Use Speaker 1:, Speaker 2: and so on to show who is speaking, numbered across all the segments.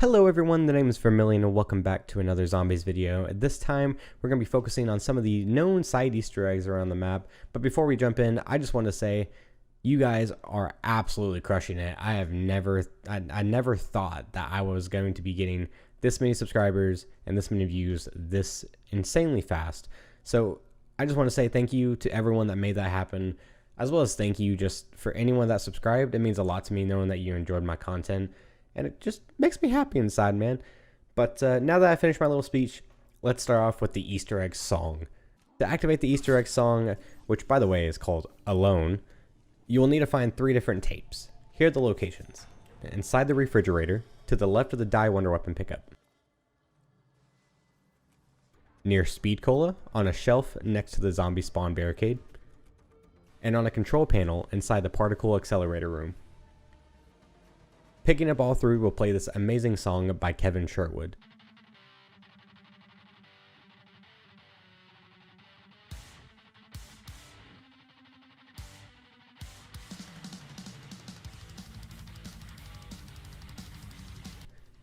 Speaker 1: Hello everyone, the name is Vermilion and welcome back to another zombies video. At this time, we're going to be focusing on some of the known side Easter eggs around the map. But before we jump in, I just want to say, you guys are absolutely crushing it. I never thought that I was going to be getting this many subscribers and this many views this insanely fast. So I just want to say thank you to everyone that made that happen, as well as thank you just for anyone that subscribed. It means a lot to me knowing that you enjoyed my content. And it just makes me happy inside, man. But now that I finished my little speech, let's start off with the Easter egg song. To activate the Easter egg song, which by the way is called Alone, you will need to find 3 different tapes. Here are the locations. Inside the refrigerator, to the left of the Die Wonder weapon pickup. Near Speed Cola, on a shelf next to the zombie spawn barricade. And on a control panel inside the particle accelerator room. Picking up all 3 will play this amazing song by Kevin Sherwood.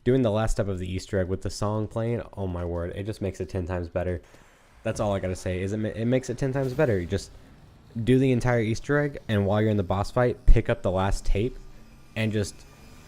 Speaker 1: Doing the last step of the Easter egg with the song playing, oh my word, it just makes it 10 times better. That's all I gotta say, is it makes it 10 times better. You just do the entire Easter egg, and while you're in the boss fight, pick up the last tape, and just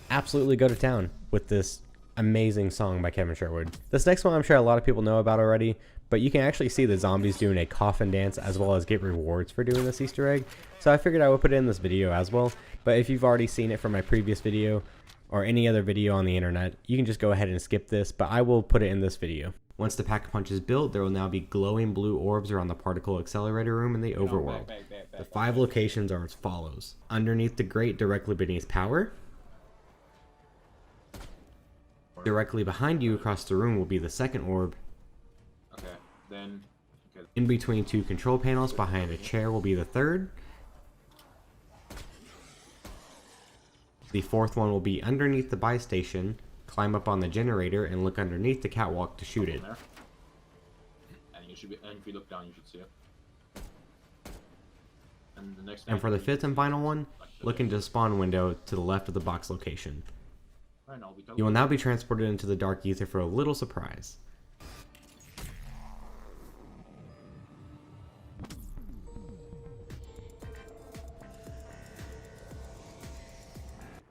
Speaker 1: absolutely go to town with this amazing song by Kevin Sherwood. This next one I'm sure a lot of people know about already, but you can actually see the zombies doing a coffin dance as well as get rewards for doing this Easter egg. So I figured I would put it in this video as well, but if you've already seen it from my previous video or any other video on the internet, you can just go ahead and skip this, but I will put it in this video. Once the pack-a-punch is built, there will now be glowing blue orbs around the particle accelerator room in the overworld. The 5 locations are as follows. Underneath the grate directly beneath power. Directly behind you across the room will be the second orb. In between 2 control panels behind a chair will be the third. The 4th one will be underneath the buy station. Climb up on the generator and look underneath the catwalk to shoot it.
Speaker 2: And if you look down, you should see it.
Speaker 1: And for the 5th and final one, look into the spawn window to the left of the box location. You will now be transported into the dark ether for a little surprise.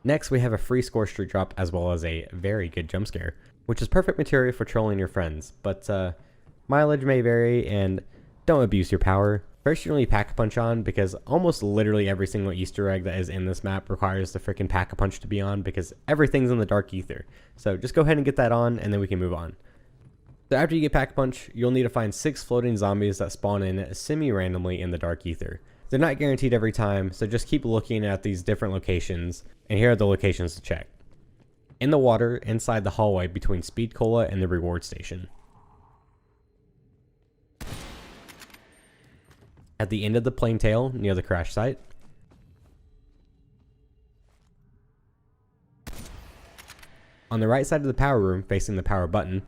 Speaker 1: Next, we have a free score streak drop as well as a very good jump scare, which is perfect material for trolling your friends, but mileage may vary and don't abuse your power. First, you need Pack-a-Punch on because almost literally every single Easter egg that is in this map requires the freaking Pack-a-Punch to be on because everything's in the dark ether. So just go ahead and get that on and then we can move on. So after you get Pack-a-Punch, you'll need to find 6 floating zombies that spawn in semi-randomly in the dark ether. They're not guaranteed every time, so just keep looking at these different locations, and here are the locations to check. In the water, inside the hallway between Speed Cola and the reward station. At the end of the plane tail, near the crash site. On the right side of the power room, facing the power button.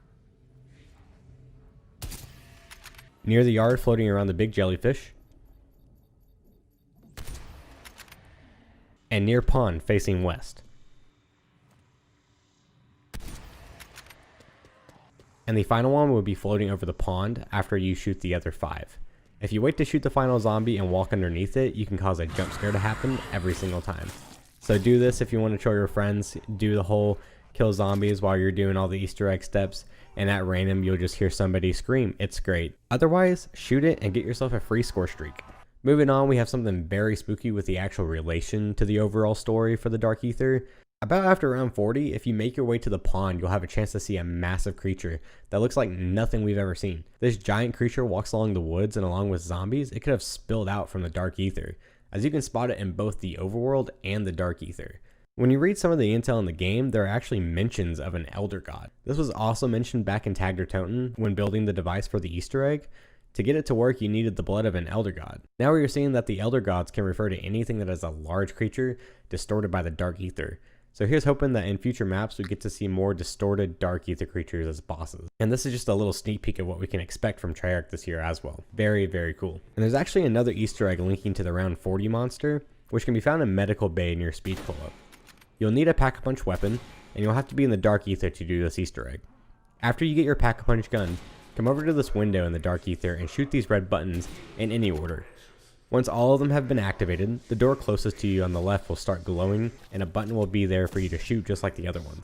Speaker 1: Near the yard, floating around the big jellyfish. And near pond, facing west. And the final one will be floating over the pond after you shoot the other 5. If you wait to shoot the final zombie and walk underneath it, you can cause a jump scare to happen every single time. So do this if you want to show your friends. Do the whole kill zombies while you're doing all the Easter egg steps, and at random you'll just hear somebody scream. It's great. Otherwise, shoot it and get yourself a free score streak. Moving on, we have something very spooky with the actual relation to the overall story for the Dark Ether. About after round 40, if you make your way to the pond, you'll have a chance to see a massive creature that looks like nothing we've ever seen. This giant creature walks along the woods, and along with zombies, it could have spilled out from the Dark Ether, as you can spot it in both the overworld and the Dark Ether. When you read some of the intel in the game, there are actually mentions of an Elder God. This was also mentioned back in Tagder Toten when building the device for the Easter egg. To get it to work, you needed the blood of an Elder God. Now we are seeing that the Elder Gods can refer to anything that is a large creature distorted by the Dark Ether. So here's hoping that in future maps we get to see more distorted Dark Ether creatures as bosses. And this is just a little sneak peek of what we can expect from Treyarch this year as well. Very, very cool. And there's actually another Easter egg linking to the round 40 monster, which can be found in Medical Bay near Speed Cola. You'll need a Pack-a-Punch weapon, and you'll have to be in the dark ether to do this Easter egg. After you get your Pack-a-Punch gun, come over to this window in the dark ether and shoot these red buttons in any order. Once all of them have been activated, the door closest to you on the left will start glowing and a button will be there for you to shoot just like the other one.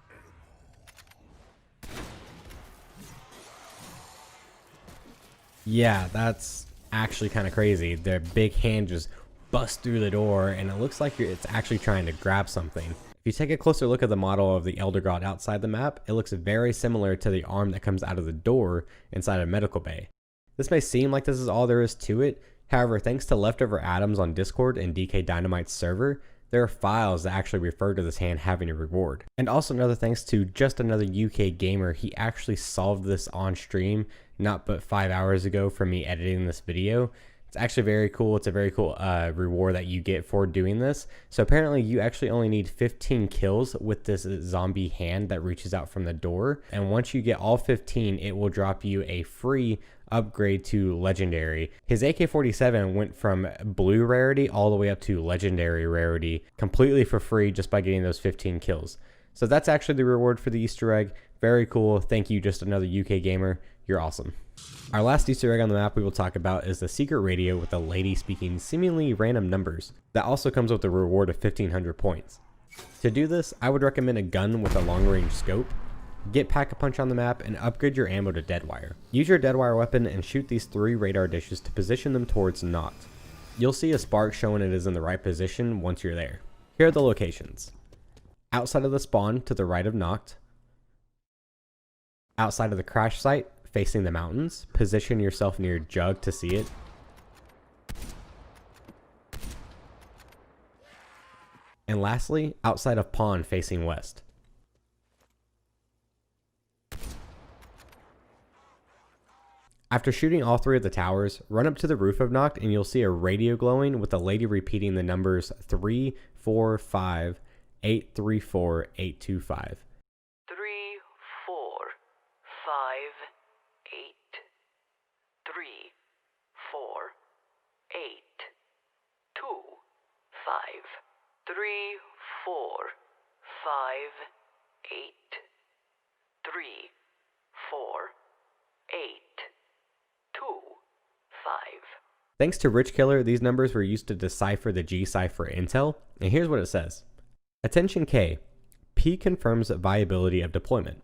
Speaker 1: Yeah, that's actually kind of crazy. Their big hand just busts through the door and it looks like it's actually trying to grab something. If you take a closer look at the model of the Elder God outside the map, it looks very similar to the arm that comes out of the door inside a medical bay. This may seem like this is all there is to it, however, thanks to Leftover Atoms on Discord and DK Dynamite's server, there are files that actually refer to this hand having a reward. And also another thanks to Just Another UK Gamer, he actually solved this on stream not but 5 hours ago from me editing this video. It's actually very cool. It's a very cool reward that you get for doing this. So apparently you actually only need 15 kills with this zombie hand that reaches out from the door. And once you get all 15, it will drop you a free upgrade to legendary. His AK-47 went from blue rarity all the way up to legendary rarity completely for free just by getting those 15 kills. So that's actually the reward for the Easter egg. Very cool. Thank you, Just Another UK Gamer. You're awesome. Our last Easter egg on the map we will talk about is the secret radio with a lady speaking seemingly random numbers. That also comes with a reward of 1500 points. To do this, I would recommend a gun with a long range scope, get Pack-a-Punch on the map, and upgrade your ammo to Deadwire. Use your Deadwire weapon and shoot these 3 radar dishes to position them towards Noct. You'll see a spark showing it is in the right position once you're there. Here are the locations. Outside of the spawn to the right of Noct. Outside of the crash site, facing the mountains, position yourself near Jug to see it. And lastly, outside of Pond facing west. After shooting all 3 of the towers, run up to the roof of Noct and you'll see a radio glowing with a lady repeating the numbers 345 834 825.
Speaker 3: 3, 4, 5, 8, 3, 4, 8, 2, 5.
Speaker 1: Thanks to Rich Killer, these numbers were used to decipher the G-Cipher intel, and here's what it says. Attention K. P confirms viability of deployment.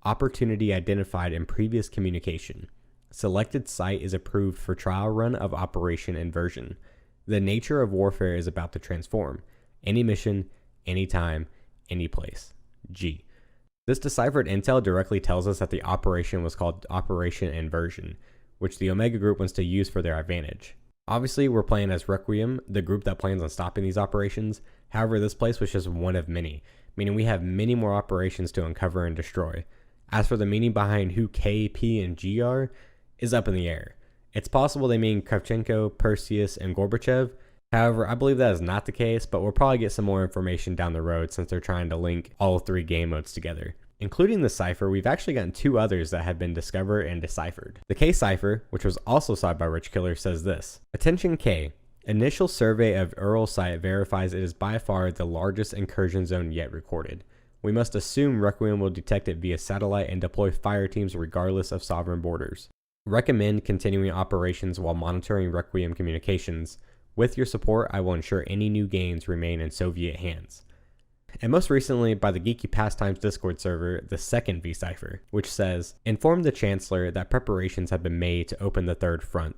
Speaker 1: Opportunity identified in previous communication. Selected site is approved for trial run of Operation Inversion. The nature of warfare is about to transform. Any mission, anytime, any place. G. This deciphered intel directly tells us that the operation was called Operation Inversion, which the Omega Group wants to use for their advantage. Obviously, we're playing as Requiem, the group that plans on stopping these operations. However, this place was just one of many, meaning we have many more operations to uncover and destroy. As for the meaning behind who K, P, and G are, is up in the air. It's possible they mean Kravchenko, Perseus, and Gorbachev. However, I believe that is not the case, but we'll probably get some more information down the road since they're trying to link all 3 game modes together. Including the cipher, we've actually gotten 2 others that have been discovered and deciphered. The K cipher, which was also solved by Rich Killer, says this. Attention K. Initial survey of Ural site verifies it is by far the largest incursion zone yet recorded. We must assume Requiem will detect it via satellite and deploy fire teams regardless of sovereign borders. Recommend continuing operations while monitoring Requiem communications. With your support, I will ensure any new gains remain in Soviet hands. And most recently by the Geeky Pastimes Discord server, the second V-Cipher, which says, inform the Chancellor that preparations have been made to open the third front.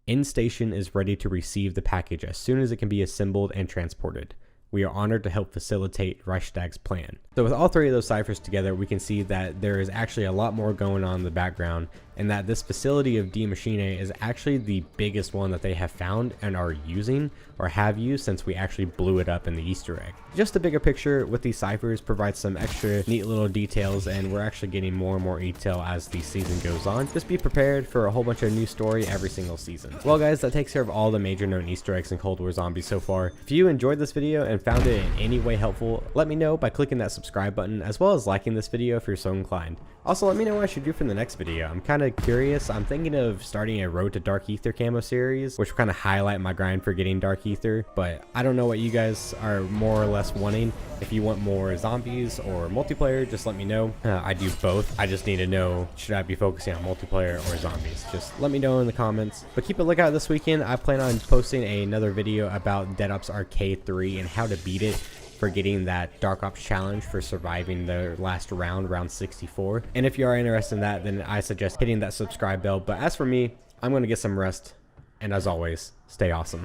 Speaker 1: In-Station is ready to receive the package as soon as it can be assembled and transported. We are honored to help facilitate Reichstag's plan. So with all 3 of those ciphers together, we can see that there is actually a lot more going on in the background, and that this facility of Die Maschine is actually the biggest one that they have found and are using or have used since we actually blew it up in the Easter egg. Just a bigger picture with these ciphers provides some extra neat little details, and we're actually getting more and more detail as the season goes on. Just be prepared for a whole bunch of new story every single season. Well guys, that takes care of all the major known Easter eggs in Cold War Zombies so far. If you enjoyed this video and found it in any way helpful, let me know by clicking that subscribe button as well as liking this video if you're so inclined. Also, let me know what I should do for the next video. I'm kind kind of curious, I'm thinking of starting a Road to Dark Ether camo series, which will kind of highlight my grind for getting Dark Ether, but I don't know what you guys are more or less wanting. If you want more zombies or multiplayer, just let me know. I do both. I just need to know, should I be focusing on multiplayer or zombies? Just let me know in the comments. But keep a lookout this weekend. I plan on posting another video about Dead Ops Arcade 3 and how to beat it, for getting that Dark Ops challenge for surviving the last round 64. And if you are interested in that, then I suggest hitting that subscribe bell. But as for me, I'm going to get some rest, and as always, stay awesome.